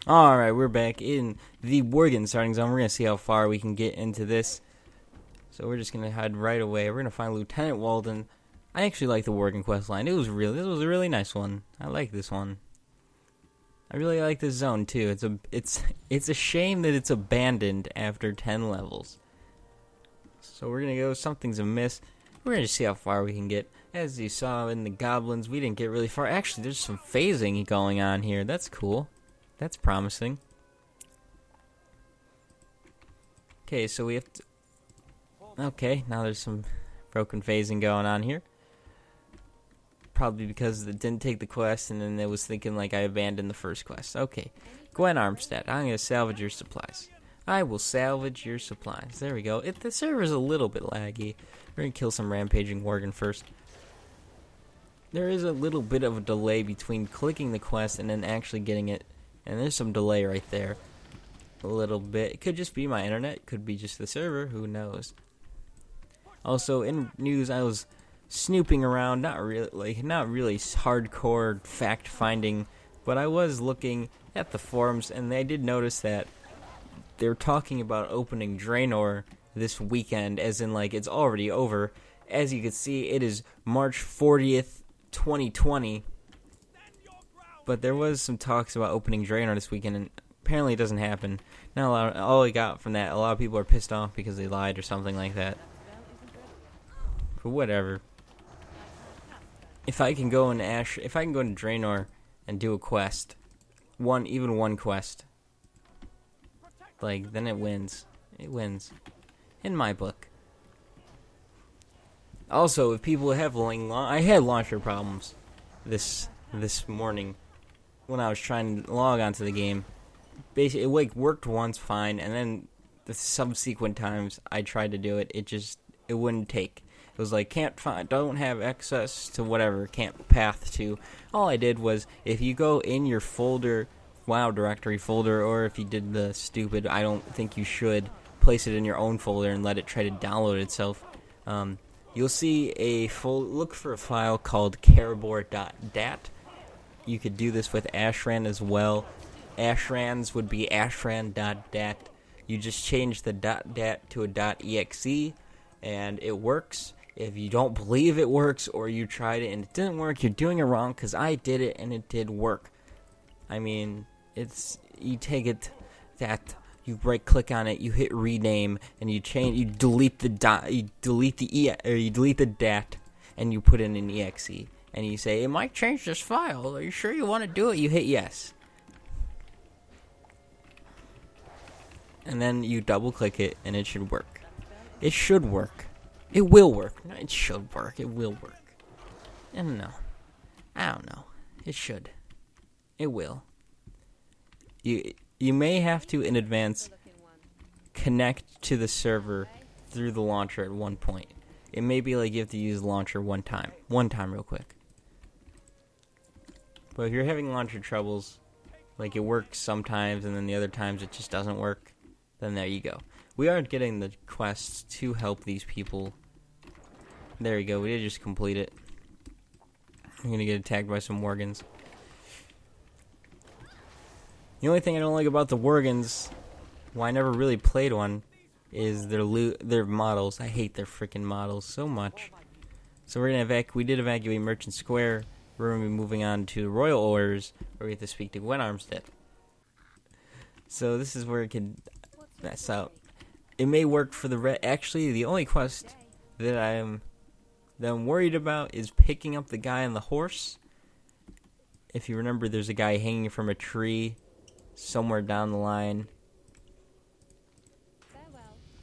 Alright, we're back in the Worgen starting zone. We're going to see how far we can get into this. So we're just going to head right away. We're going to find Lieutenant Walden. I actually like the Worgen quest line. This was a really nice one. I like this one. I really like this zone too. It's a shame that it's abandoned after 10 levels. So we're going to go, something's amiss. We're going to see how far we can get. As you saw in the goblins, we didn't get really far. Actually, there's some phasing going on here. That's cool. That's promising. Okay, so we have to... Okay, now there's some broken phasing going on here. Probably because it didn't take the quest, and then it was thinking like I abandoned the first quest. Okay, Gwen Armstead, I'm going to salvage your supplies. I will salvage your supplies. There we go. The server's a little bit laggy. We're going to kill some rampaging Worgen first. There is a little bit of a delay between clicking the quest and then actually getting it. And there's some delay right there. A little bit. It could just be my internet. It could be just the server. Who knows? Also, in news, I was snooping around. Not really hardcore fact finding, but I was looking at the forums, and I did notice that they're talking about opening Draenor this weekend, as in like it's already over. As you can see, it is March 40th, 2020. But there was some talks about opening Draenor this weekend, and apparently it doesn't happen. Now, all I got from that, a lot of people are pissed off because they lied or something like that. But whatever. If I can go into Draenor and do a quest, even one quest, like then it wins. It wins, in my book. Also, if people have I had launcher problems this morning. When I was trying to log onto the game, basically it worked once fine, and then the subsequent times I tried to do it, it wouldn't take. It was like don't have access to whatever, can't path to. All I did was, if you go in your folder, WoW directory folder, or if you did the stupid, I don't think you should, place it in your own folder and let it try to download itself. You'll see look for a file called Karabor.dat. You could do this with Ashran as well. Ashrans would be ashran.dat. You just change the .dat to a .exe, and it works. If you don't believe it works, or you tried it and it didn't work, you're doing it wrong, because I did it and it did work. I mean, you take it that you right-click on it, you hit rename, and you delete the dat, and you put in an exe. And you say, it might change this file. Are you sure you want to do it? You hit yes. And then you double-click it, and it should work. It should work. It will work. No, it should work. It will work. I don't know. It should. It will. You may have to, in advance, connect to the server through the launcher at one point. It may be like you have to use the launcher one time real quick. But if you're having launcher troubles, like it works sometimes and then the other times it just doesn't work, then there you go. We are getting the quests to help these people. There you go, we did just complete it. I'm gonna get attacked by some Worgens. The only thing I don't like about the Worgens, I never really played one, is their models. I hate their freaking models so much. So we're gonna we did evacuate Merchant Square. We're going to be moving on to Royal Orders, where we have to speak to Gwen Armstead. So this is where it can mess out. It may work for actually, the only quest that I'm worried about is picking up the guy on the horse. If you remember, there's a guy hanging from a tree somewhere down the line.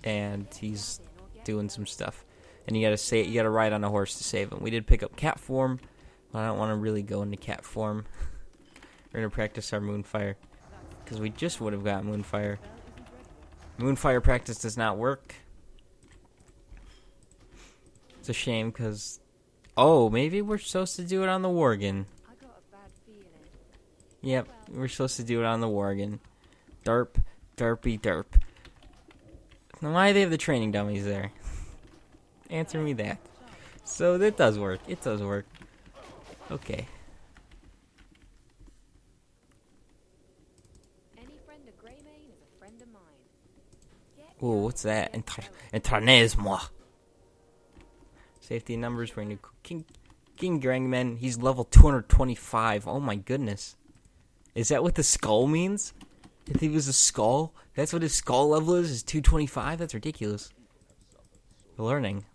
And he's doing some stuff. And you gotta ride on a horse to save him. We did pick up cat form. I don't want to really go into cat form. We're going to practice our Moonfire, because we just would have got Moonfire. Moonfire practice does not work. It's a shame, because... Oh, maybe we're supposed to do it on the Worgen. Yep, we're supposed to do it on the Worgen. Derp, derpy, derp. Now, why do they have the training dummies there? Answer me that. So, that does work. It does work. Okay. Ooh, what's that? Internes-moi. Safety numbers. We're new King Grangman. He's level 225. Oh my goodness. Is that what the skull means? If he was a skull, that's what his skull level is 225? That's ridiculous. We're learning.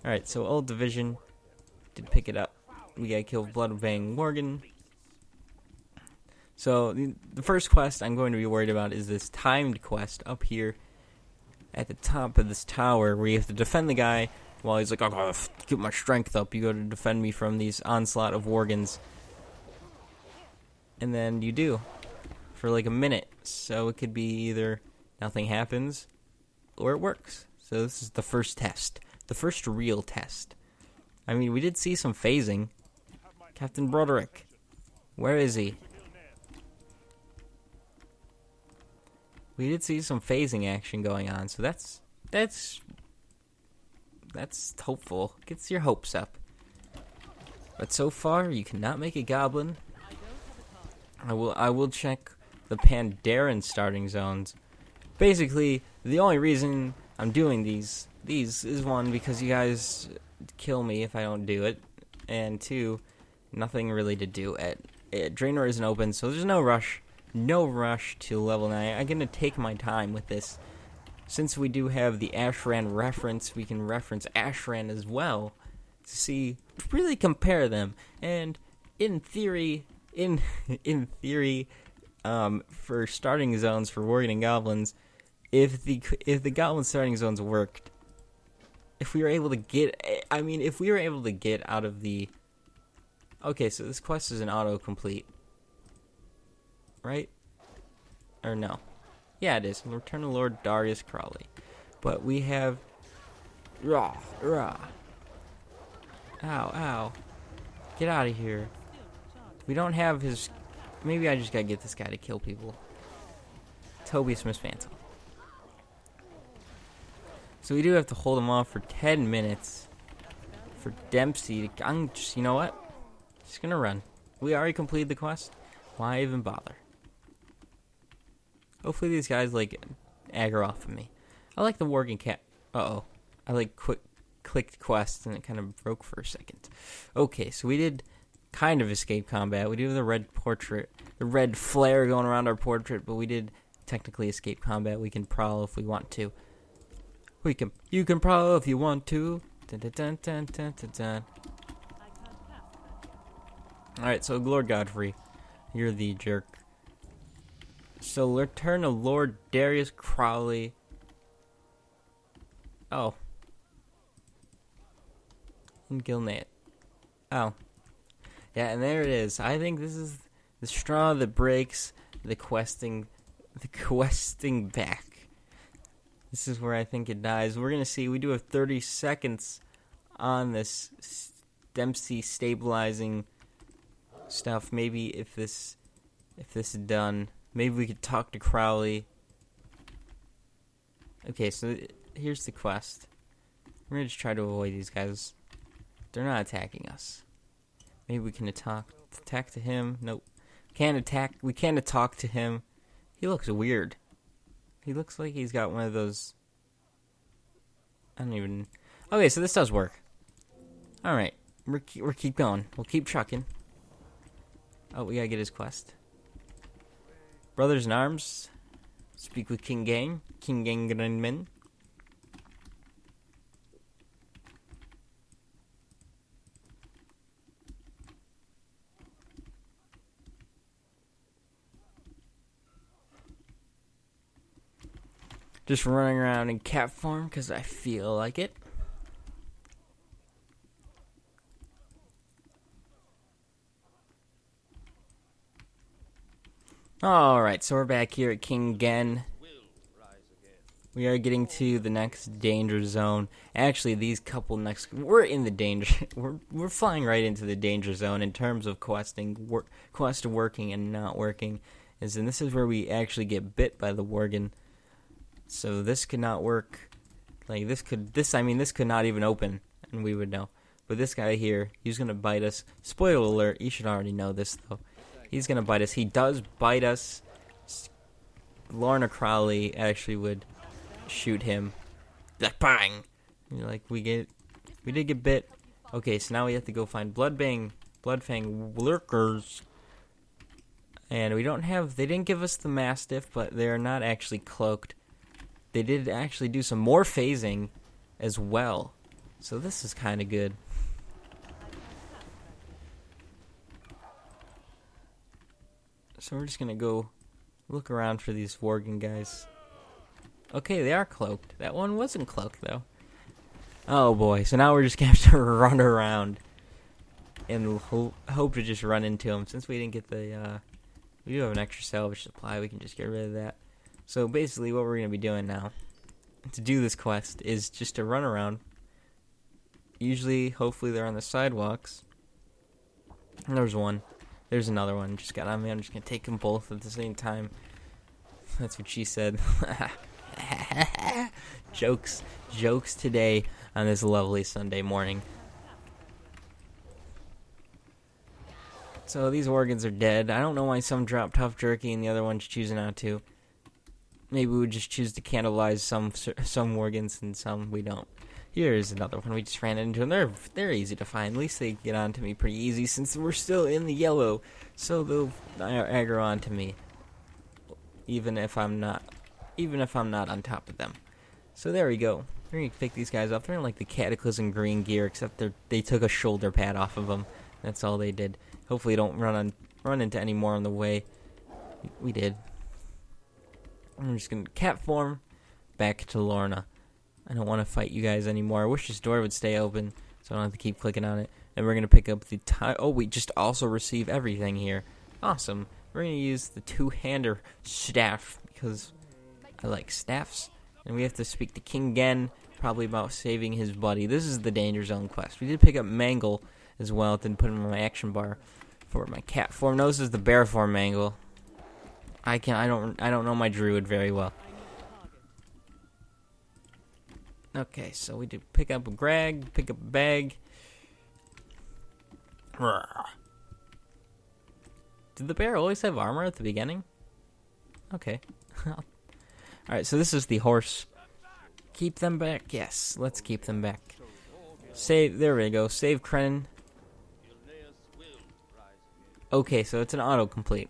Alright, so old division. Did pick it up. We gotta kill Karabor Worgen. So, the first quest I'm going to be worried about is this timed quest up here at the top of this tower where you have to defend the guy while he's like, I gotta get my strength up. You gotta defend me from these onslaught of Worgens. And then you do. For like a minute. So it could be either nothing happens or it works. So this is the first test. The first real test. I mean, we did see some phasing. Captain Broderick. Where is he? We did see some phasing action going on. So that's hopeful. Gets your hopes up. But so far, you cannot make a goblin. I will check the Pandaren starting zones. Basically, the only reason I'm doing these is one, because you guys kill me if I don't do it, and two, nothing really to do at Draenor isn't open, so there's no rush to level 9. I'm gonna take my time with this. Since we do have the Ashran reference, we can reference Ashran as well to see, really compare them, and in theory, for starting zones for Worgen and Goblins, if the Goblin starting zones worked, if we were able to get out of the... Okay, so this quest is an autocomplete. Right? Or no. Yeah, it is. Return to Lord Darius Crowley. But we have... Ow, ow. Get out of here. We don't have his... Maybe I just gotta get this guy to kill people. Toby Smith Phantom. So we do have to hold him off for 10 minutes. For Dempsey to... I'm just... You know what? Just gonna run. We already completed the quest. Why even bother? Hopefully these guys, like, aggro off of me. I like the Worgen cat... Uh-oh. I, like, clicked quest and it kind of broke for a second. Okay, so we did... kind of escape combat. We do have the red flare going around our portrait, but we did technically escape combat. We can prowl if we want to. You can prowl if you want to. Dun, dun, dun, dun, dun, dun, dun. Alright, so Lord Godfrey, you're the jerk. So return to Lord Darius Crowley. Oh. And Gilnate. Oh. Yeah, and there it is. I think this is the straw that breaks the questing back. This is where I think it dies. We're going to see, we do have 30 seconds on this Dempsey stabilizing stuff. Maybe if this is done, maybe we could talk to Crowley. Okay, so here's the quest. We're going to just try to avoid these guys. They're not attacking us. Maybe we can attack to him. Nope. We can't talk to him. He looks weird. He looks like he's got one of those... I don't even... Okay, so this does work. Alright. We're keep going. We'll keep trucking. Oh, we gotta get his quest. Brothers in Arms. Speak with King Gangrenman. Just running around in cat form because I feel like it. Alright, so we're back here at King Gen. We are getting to the next danger zone. Actually, these couple next... We're in the danger... We're flying right into the danger zone in terms of quest working and not working. And this is where we actually get bit by the Worgen. So this could not work. Like, this could not even open, and we would know. But this guy here, he's gonna bite us. Spoiler alert, you should already know this, though. He's gonna bite us. He does bite us, Lorna Crowley actually would shoot him. Like, bang! And you're like, we did get bit. Okay, so now we have to go find Bloodfang lurkers. And we don't have, they didn't give us the Mastiff, but they're not actually cloaked. They did actually do some more phasing as well. So this is kind of good. So we're just going to go look around for these Worgen guys. Okay, they are cloaked. That one wasn't cloaked, though. Oh, boy. So now we're just going to have to run around and hope to just run into them. Since we didn't get the... we do have an extra salvage supply. We can just get rid of that. So basically what we're going to be doing now to do this quest is just to run around. Usually, hopefully, they're on the sidewalks. And there's one. There's another one. Just got on me. I'm just going to take them both at the same time. That's what she said. Jokes today on this lovely Sunday morning. So these Worgens are dead. I don't know why some drop tough jerky and the other one's choosing not to. Maybe we would just choose to cannibalize some Worgens and some we don't. Here's another one we just ran into, and they're easy to find. At least they get onto me pretty easy since we're still in the yellow. So they'll aggro onto me, even if I'm not on top of them. So there we go. We're gonna pick these guys up. They're in like the Cataclysm green gear, except they took a shoulder pad off of them. That's all they did. Hopefully, don't run into any more on the way. We did. I'm just gonna cat form back to Lorna. I don't want to fight you guys anymore. I wish this door would stay open so I don't have to keep clicking on it. And we're gonna pick up the oh, we just also receive everything here. Awesome. We're gonna use the two-hander staff because I like staffs. And we have to speak to King Gen, probably about saving his buddy. This is the Danger Zone quest. We did pick up Mangle as well, then put him on my action bar for my cat form. No, this is the bear form Mangle. I don't know my druid very well. Okay, so we did pick up a Greg, pick up a bag. Did the bear always have armor at the beginning? Okay. Alright, so this is the horse. Keep them back. Yes, let's keep them back. Save, there we go. Save Krenin. Okay, so it's an autocomplete.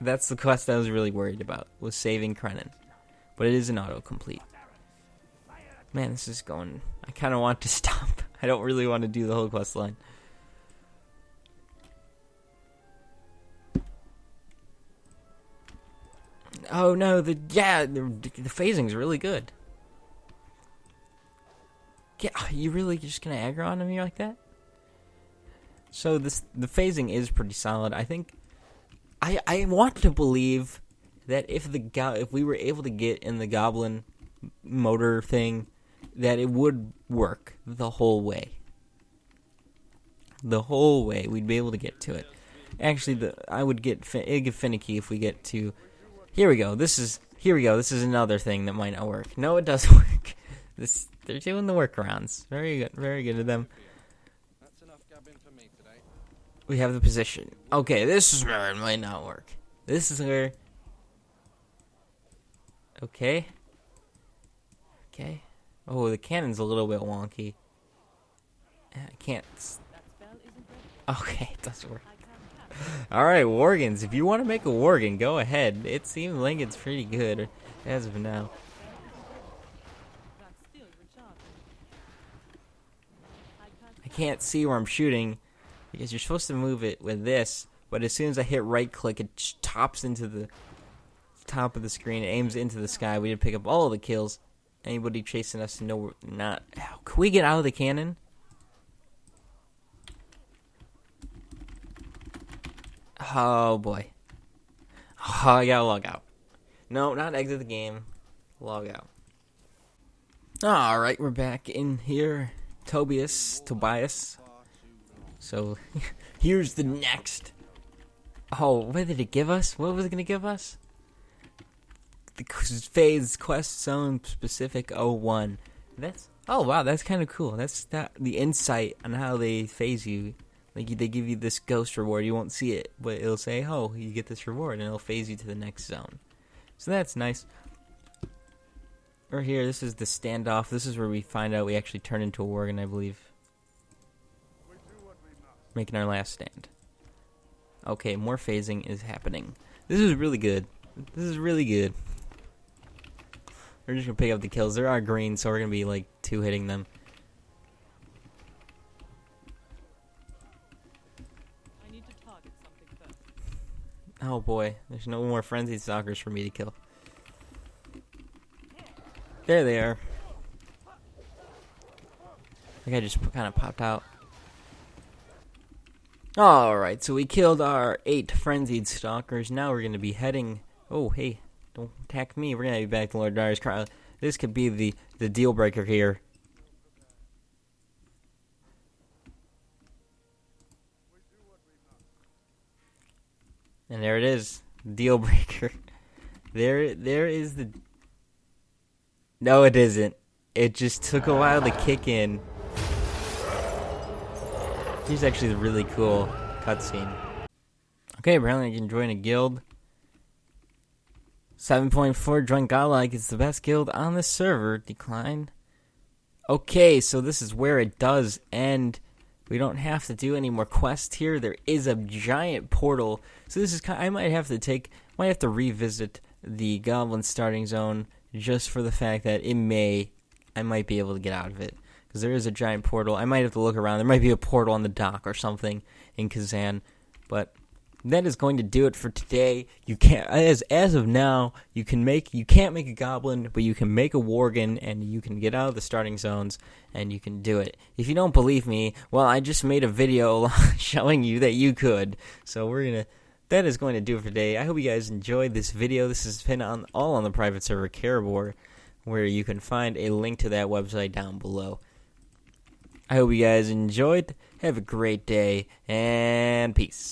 That's the quest I was really worried about, was saving Krenin. But it is an autocomplete. Man, this is going... I kind of want to stop. I don't really want to do the whole quest line. Oh no, the phasing's really good. Yeah, you really just gonna aggro on me like that? So the phasing is pretty solid. I think I want to believe that if we were able to get in the goblin motor thing, that it would work the whole way. The whole way we'd be able to get to it. Actually, it'd get finicky if we get to. Here we go. This is another thing that might not work. No, it does work. They're doing the workarounds. Very good. Very good of them. We have the position. Okay, this is where it might not work. This is where... Okay. Okay. Oh, the cannon's a little bit wonky. I can't... Okay, it does work. Alright, Worgens. If you want to make a Worgen, go ahead. It seems like it's pretty good as of now. I can't see where I'm shooting because you're supposed to move it with this, but as soon as I hit right click, it tops into the top of the screen. It aims into the sky. We did pick up all of the kills. Anybody chasing us to know we're not... Ow, can we get out of the cannon? Oh boy. Oh, I gotta log out. No, not exit the game. Log out. Alright, we're back in here. Tobias. So, here's the next. Oh, what did it give us? What was it gonna give us? The phase quest zone specific 01. Oh wow, that's kind of cool. That's the insight on how they phase you. Like they give you this ghost reward. You won't see it, but it'll say, "Oh, you get this reward," and it'll phase you to the next zone. So that's nice. Right here, this is the standoff. This is where we find out we actually turn into a Worgen, I believe. Making our last stand. Okay, more phasing is happening. This is really good. This is really good. We're just going to pick up the kills. There are green, so we're going to be like 2-hitting them. I need to target something first. Oh boy, there's no more frenzied stalkers for me to kill. There they are. I think I just kind of popped out. Alright, so we killed our 8 frenzied stalkers. Now we're going to be heading... Oh, hey, don't attack me. We're going to be back to Lord Darius Crowley. This could be the deal breaker here. And there it is. Deal breaker. There is the... No, it isn't. It just took a while to kick in. Here's actually a really cool cutscene. Okay, apparently you can join a guild. 7.4 join godlike. It's the best guild on the server. Decline. Okay, so this is where it does end. We don't have to do any more quests here. There is a giant portal. So this is I might have to revisit the goblin starting zone just for the fact that I might be able to get out of it. Because there is a giant portal. I might have to look around. There might be a portal on the dock or something in Kazan. But that is going to do it for today. You can't, as of now, you can't make a goblin, but you can make a Worgen, and you can get out of the starting zones, and you can do it. If you don't believe me, well, I just made a video showing you that you could. So that is going to do it for today. I hope you guys enjoyed this video. This has been all on the private server Karabor, where you can find a link to that website down below. I hope you guys enjoyed. Have a great day, and peace.